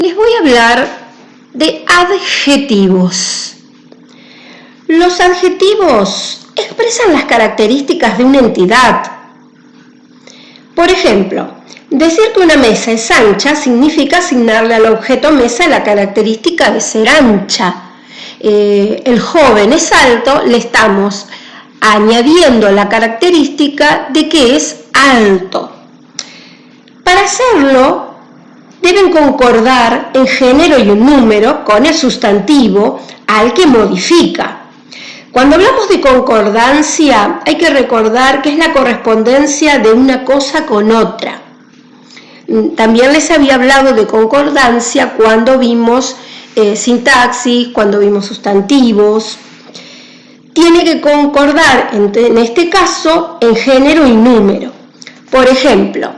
les voy a hablar de adjetivos. Los adjetivos expresan las características de una entidad. Por ejemplo, decir que una mesa es ancha significa asignarle al objeto mesa la característica de ser ancha. El joven es alto, le estamos añadiendo la característica de que es alto. Para hacerlo, deben concordar en género y un número con el sustantivo al que modifica. Cuando hablamos de concordancia, hay que recordar que es la correspondencia de una cosa con otra. También les había hablado de concordancia cuando vimos sintaxis, cuando vimos sustantivos. Tiene que concordar, en este caso, en género y número. Por ejemplo,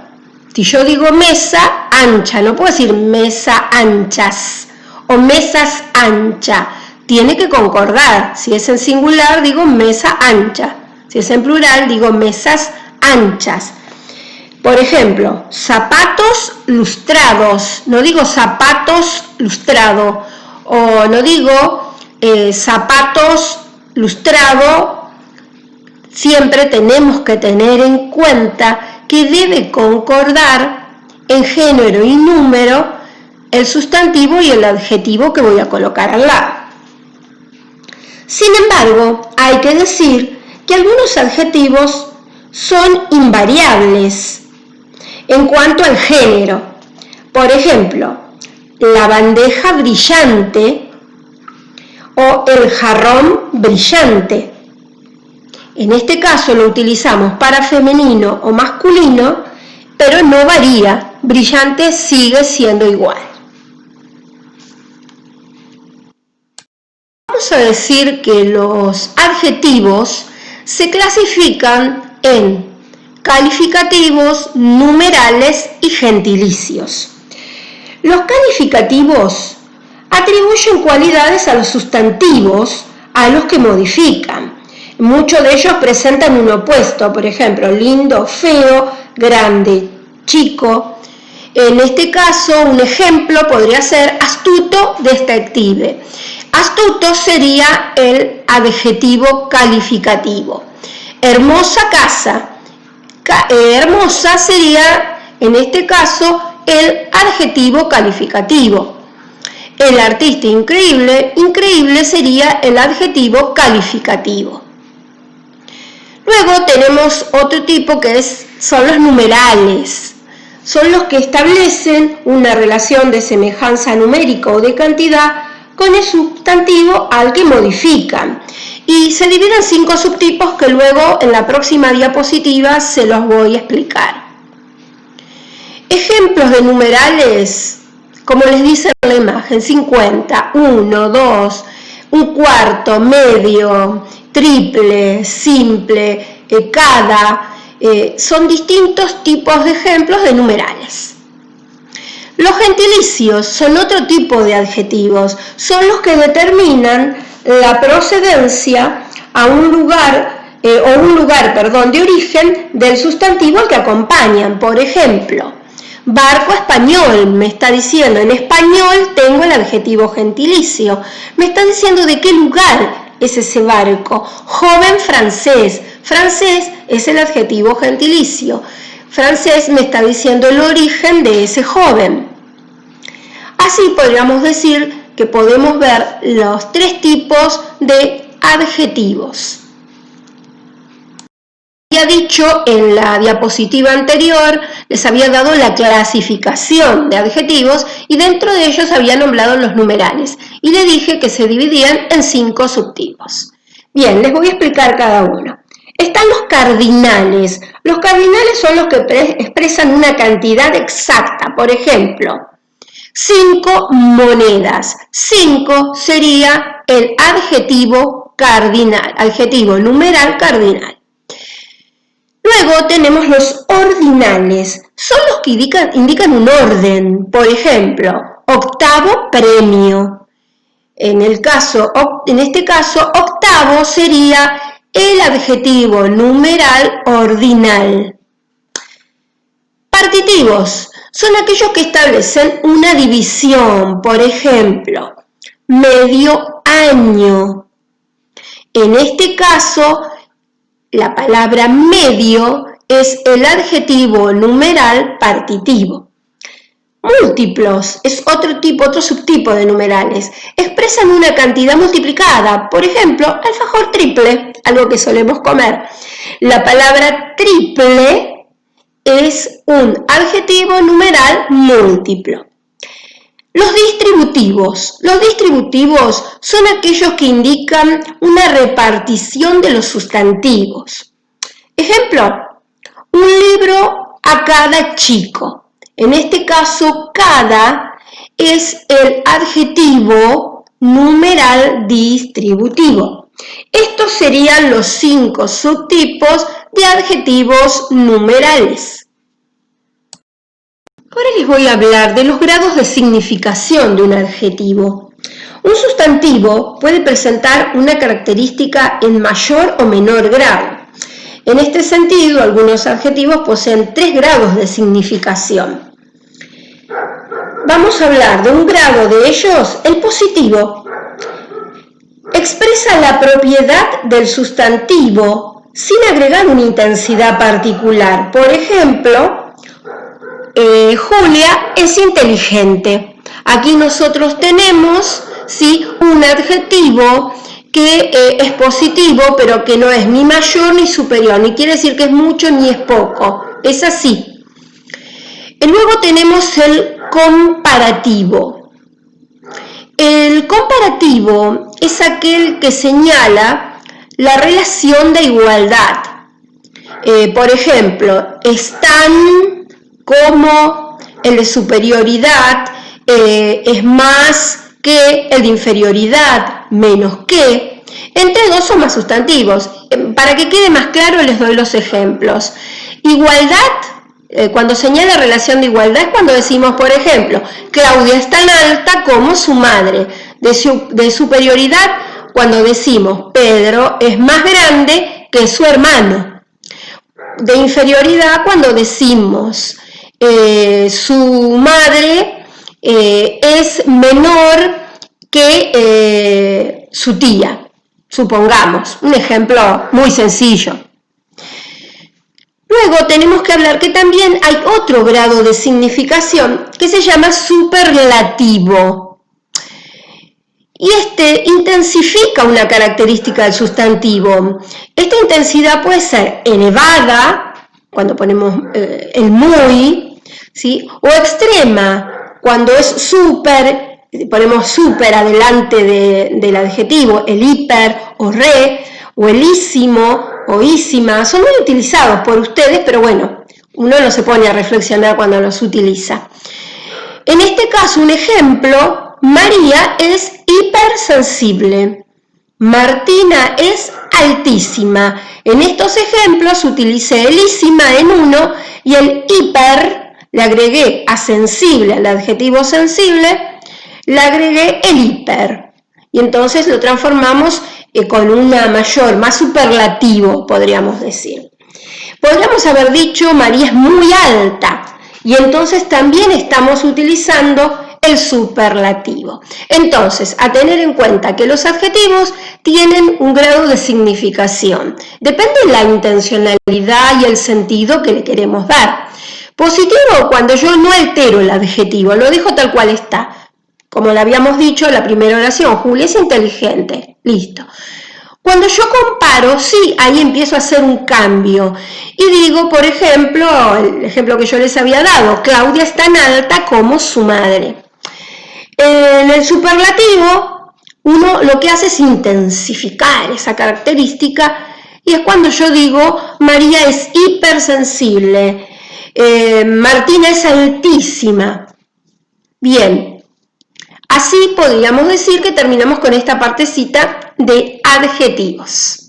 si yo digo mesa ancha, no puedo decir mesa anchas o mesas ancha. Tiene que concordar. Si es en singular, digo mesa ancha. Si es en plural, digo mesas anchas. Por ejemplo, zapatos lustrados. No digo zapatos lustrado. O no digo zapatos lustrado. Siempre tenemos que tener en cuenta que debe concordar en género y número el sustantivo y el adjetivo que voy a colocar al lado. Sin embargo, hay que decir que algunos adjetivos son invariables en cuanto al género. Por ejemplo, la bandeja brillante o el jarrón brillante. En este caso lo utilizamos para femenino o masculino, pero no varía. Brillante sigue siendo igual. Vamos a decir que los adjetivos se clasifican en calificativos, numerales y gentilicios. Los calificativos atribuyen cualidades a los sustantivos a los que modifican. Muchos de ellos presentan un opuesto, por ejemplo, lindo, feo, grande, chico. En este caso, un ejemplo podría ser astuto, detective. Astuto sería el adjetivo calificativo. Hermosa casa. Hermosa sería, en este caso, el adjetivo calificativo. El artista increíble. Increíble sería el adjetivo calificativo. Luego tenemos otro tipo que son los numerales. Son los que establecen una relación de semejanza numérica o de cantidad con el sustantivo al que modifican. Y se dividen en 5 subtipos que luego en la próxima diapositiva se los voy a explicar. Ejemplos de numerales, como les dice en la imagen, 50, 1, 2, un cuarto, medio, triple, simple, cada, son distintos tipos de ejemplos de numerales. Los gentilicios son otro tipo de adjetivos, son los que determinan la procedencia a un lugar, de origen del sustantivo al que acompañan. Por ejemplo, barco español, me está diciendo, en español tengo el adjetivo gentilicio, me está diciendo de qué lugar es ese barco. Joven francés, francés es el adjetivo gentilicio. Francés me está diciendo el origen de ese joven. Así podríamos decir que podemos ver los 3 tipos de adjetivos. Ya dicho en la diapositiva anterior, les había dado la clasificación de adjetivos y dentro de ellos había nombrado los numerales y le dije que se dividían en 5 subtipos. Bien, les voy a explicar cada uno. Están los cardinales. Los cardinales son los que expresan una cantidad exacta. Por ejemplo, 5 monedas. 5 sería el adjetivo cardinal, adjetivo numeral cardinal. Luego tenemos los ordinales. Son los que indican un orden. Por ejemplo, octavo premio. En este caso, octavo sería el adjetivo numeral ordinal. Partitivos son aquellos que establecen una división, por ejemplo, medio año. En este caso, la palabra medio es el adjetivo numeral partitivo. Múltiplos es otro subtipo de numerales. Expresan una cantidad multiplicada, por ejemplo, alfajor triple, algo que solemos comer. La palabra triple es un adjetivo numeral múltiplo. Los distributivos. Los distributivos son aquellos que indican una repartición de los sustantivos. Ejemplo, un libro a cada chico. En este caso, cada es el adjetivo numeral distributivo. Estos serían los 5 subtipos de adjetivos numerales. Ahora les voy a hablar de los grados de significación de un adjetivo. Un sustantivo puede presentar una característica en mayor o menor grado. En este sentido, algunos adjetivos poseen 3 grados de significación. Vamos a hablar de un grado de ellos, el positivo. Expresa la propiedad del sustantivo sin agregar una intensidad particular. Por ejemplo, Julia es inteligente. Aquí nosotros tenemos, ¿sí?, un adjetivo que es positivo, pero que no es ni mayor ni superior, ni quiere decir que es mucho ni es poco, es así. Y luego tenemos el comparativo. El comparativo es aquel que señala la relación de igualdad. Por ejemplo, están, como, el de superioridad es más que, el de inferioridad menos que. Entre dos son más sustantivos. Para que quede más claro les doy los ejemplos. Igualdad, cuando señala relación de igualdad es cuando decimos, por ejemplo, Claudia es tan alta como su madre. De superioridad, cuando decimos Pedro es más grande que su hermano. De inferioridad, cuando decimos su madre es menor que su tía. Supongamos, un ejemplo muy sencillo. Luego tenemos que hablar que también hay otro grado de significación que se llama superlativo. Y este intensifica una característica del sustantivo. Esta intensidad puede ser elevada, cuando ponemos el muy, ¿sí?, o extrema, cuando es súper, ponemos súper adelante del adjetivo, el hiper o re, o elísimo o ísima, son muy utilizados por ustedes, pero bueno, uno no se pone a reflexionar cuando los utiliza. En este caso, un ejemplo, María es hipersensible, Martina es altísima. En estos ejemplos utilicé elísima en uno y el hiper, le agregué a sensible, al adjetivo sensible, le agregué el hiper. Y entonces lo transformamos con una mayor, más superlativo, podríamos decir. Podríamos haber dicho María es muy alta, y entonces también estamos utilizando el superlativo. Entonces, a tener en cuenta que los adjetivos tienen un grado de significación. Depende de la intencionalidad y el sentido que le queremos dar. Positivo, cuando yo no altero el adjetivo, lo dejo tal cual está. Como le habíamos dicho en la primera oración, Julia es inteligente. Listo. Cuando yo comparo, sí, ahí empiezo a hacer un cambio. Y digo, por ejemplo, el ejemplo que yo les había dado, Claudia es tan alta como su madre. En el superlativo, uno lo que hace es intensificar esa característica, y es cuando yo digo, María es hipersensible, Martina es altísima. Bien, así podríamos decir que terminamos con esta partecita de adjetivos.